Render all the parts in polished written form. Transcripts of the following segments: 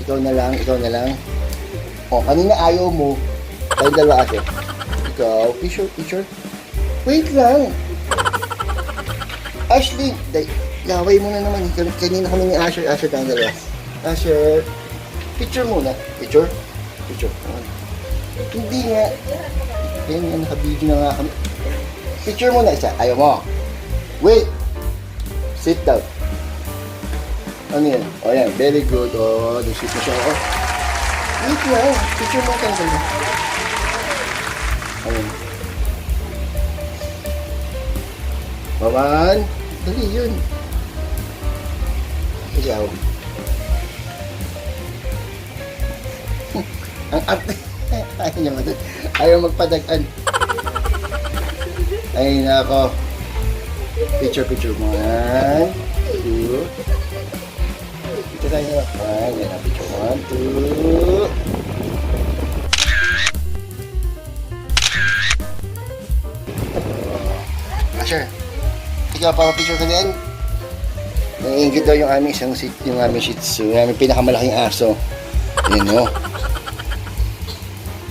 Ikaw na lang, ikaw na lang. O, kanina ayaw mo. Tayong dalawa ate. Ikaw, picture. Wait lang. Ashley, laway mo na naman. Kanina kami ni Asher tayong dalawa. Asher, picture muna. Picture. Hindi nga. Kaya nga, nakabidyo na nga kami. Picture muna isa. Ayaw mo. Wait. Sit down. Ano yan? O yan, very good. O, sit na siya. O. Wait lang. Picture mo tayo dalawa. Ayun. Baban. Dali yun. Ikaw. Ang arte. Ayaw magpadagan. Ay, nako. Picture. 1, 2. Picture tayo na. Picture 1, 2. Asher. Ikaw, picture ka din. Naiingit daw yung aming shih tzu, yung aming pinakamalaking aso. Ayan o.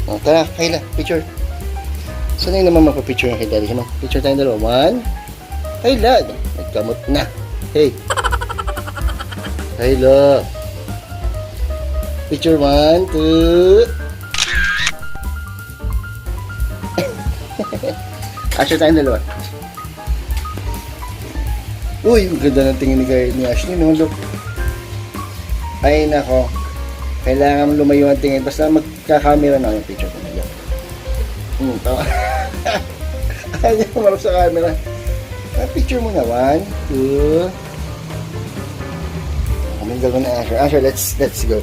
O, tara, Kayla, picture. Saan yung naman magpa-picture ng Kayla? Picture tayong dalawa. 1. Kayla, nagkamot na. Hey. Kayla. Picture 1, 2. Asher tayong dalawa. Uy, ang ganda ng tingin ni Ashley, no? Look. Ay, nako. Kailangan lumayo ang tingin. Basta magka-camera na yung picture ko nila. Tawa. Ayaw niya kumarap sa camera. Picture mo na. 1, 2. Kaming galaw na Asher. Asher, let's go.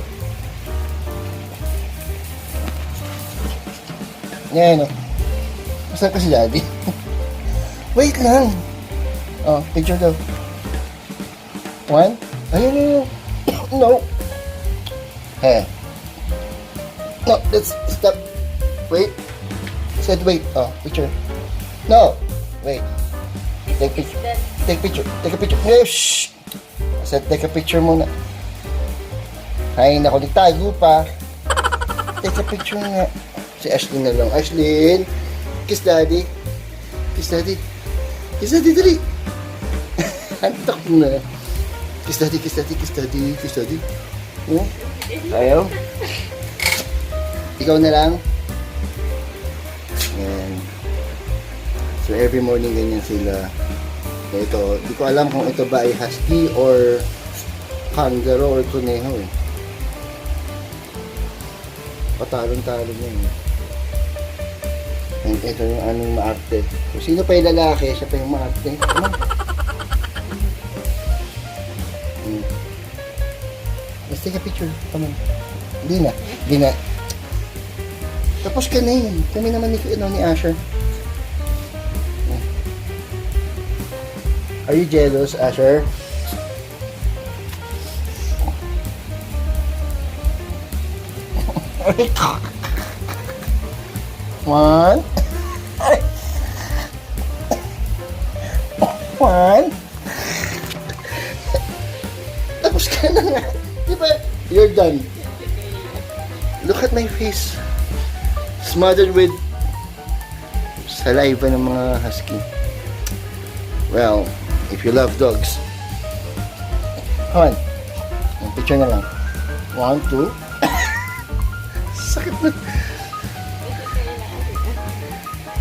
Yan, no? Basta ka si Daddy. Wait lang. Oh, picture daw. 1. Ayun. No. Hey. No, let's stop. Wait. Said wait. Oh, picture. No. Wait. Take picture. Take a picture. No, shh. I said take a picture muna. Ay, naku, nagtago pa. Take a picture nga. Si Ashley na lang. Ashley, kiss daddy. Kiss daddy. Kiss daddy, dali. Antok na. Kiss daddy. Ayaw. Ikaw na lang. Yan. So every morning ganyan sila. Ito, di ko alam kung ito ba ay husky or kangaroo or kuneho eh. Patalon-talon yan eh. And ito yung anong maarte. So sino pa yung lalaki, siya pa yung maarte. Ano? Let's take a picture. Come on. Hindi na. Tapos ka na yun. Kami naman ni Asher. Are you jealous, Asher? One. Tapos ka na nga. Diba? You're done. Look at my face. Smothered with saliva ng mga husky. Well, if you love dogs. Come on. Picture na lang. 1, 2. Sakit na.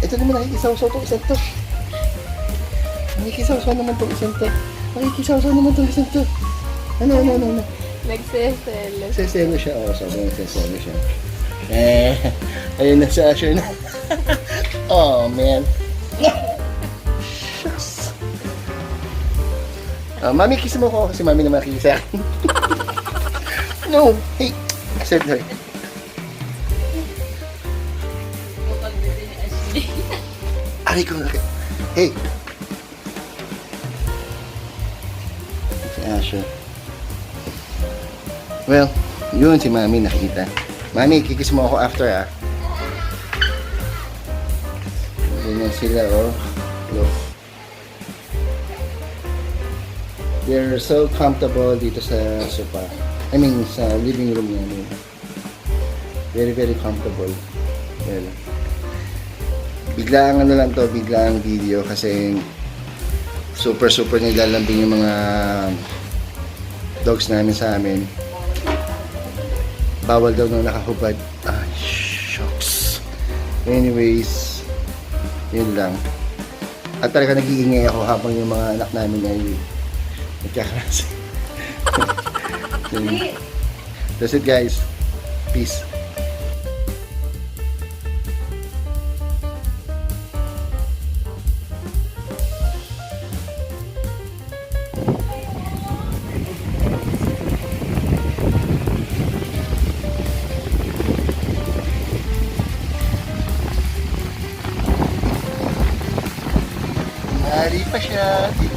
Ito naman, nakikisaw-saw itong isang to. Nakikisaw-saw naman itong isang to. Ano? Nagseselo. Seselo siya. Oo, sabi nga seselo siya. Ayun na si Asher na. Oh, man. Shucks. Mami, kiss mo ko kasi mami naman kiss sa akin. No. Hey. Accept her. Aray ko na. Hey. Si Asher. Well, yun si Mami nakita. Mami, kikis mo ako after Ganyan sila Look. They're so comfortable dito sa sofa. I mean, sa living room namin. Very, very comfortable. Well, biglaang ano lang to, biglaang video kasi super nilalambing yung mga dogs namin sa amin. Bawal daw nung nakahubad. Ah, shucks. Anyways, yun lang. At talaga nag-iingay ako habang yung mga anak namin ay nagkakarasi. So, that's it guys. Peace. Nari pa siya.